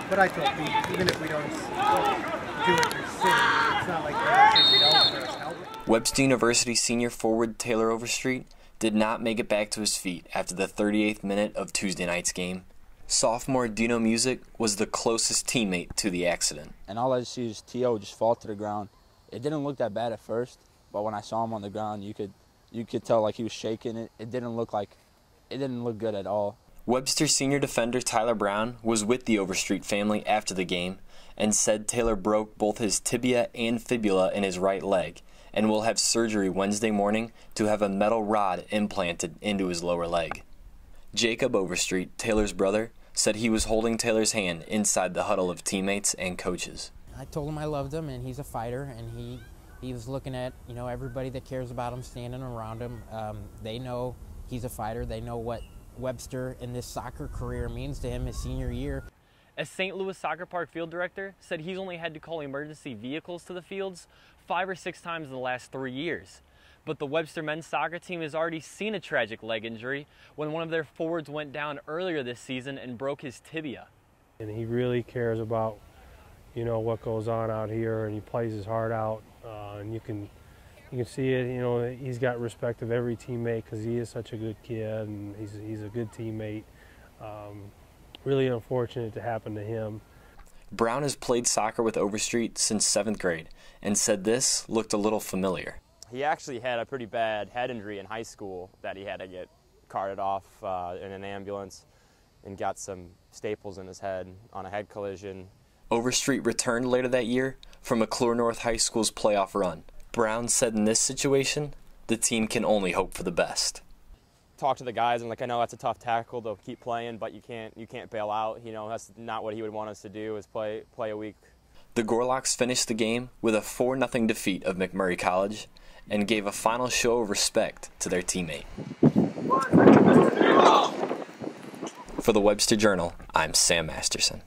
But I told Pete, even if we don't do it for city, it's not like we're going to say we don't for us helping. Webster University Senior forward Taylor Overstreet did not make it back to his feet after the 38th minute of Tuesday night's game. Sophomore Dino Music was the closest teammate to the accident. And all I see is T.O. just fall to the ground. It didn't look that bad at first, but when I saw him on the ground, you could tell like he was shaking. It didn't look good at all. Webster senior defender Tyler Brown was with the Overstreet family after the game and said Taylor broke both his tibia and fibula in his right leg and will have surgery Wednesday morning to have a metal rod implanted into his lower leg. Jacob Overstreet, Taylor's brother, said he was holding Taylor's hand inside the huddle of teammates and coaches. I told him I loved him, and he's a fighter, and he was looking at, you know, everybody that cares about him standing around him. They know he's a fighter. They know what Webster in this soccer career means to him his senior year. A St. Louis Soccer Park field director said he's only had to call emergency vehicles to the fields 5 or 6 times in the last 3 years. But the Webster men's soccer team has already seen a tragic leg injury when one of their forwards went down earlier this season and broke his tibia. And he really cares about, you know, what goes on out here, and he plays his heart out. And you can see it. You know, he's got respect of every teammate because he is such a good kid, and he's a good teammate. Really unfortunate to happen to him. Brown has played soccer with Overstreet since 7th grade and said this looked a little familiar. He actually had a pretty bad head injury in high school that he had to get carted off in an ambulance and got some staples in his head on a head collision. Overstreet returned later that year from McClure North High School's playoff run. Brown said in this situation, the team can only hope for the best. Talk to the guys and like, I know that's a tough tackle to keep playing, but you can't bail out. You know, that's not what he would want us to do, is play a week. The Gorlocks finished the game with a 4-0 defeat of McMurray College and gave a final show of respect to their teammate. For the Webster Journal, I'm Sam Masterson.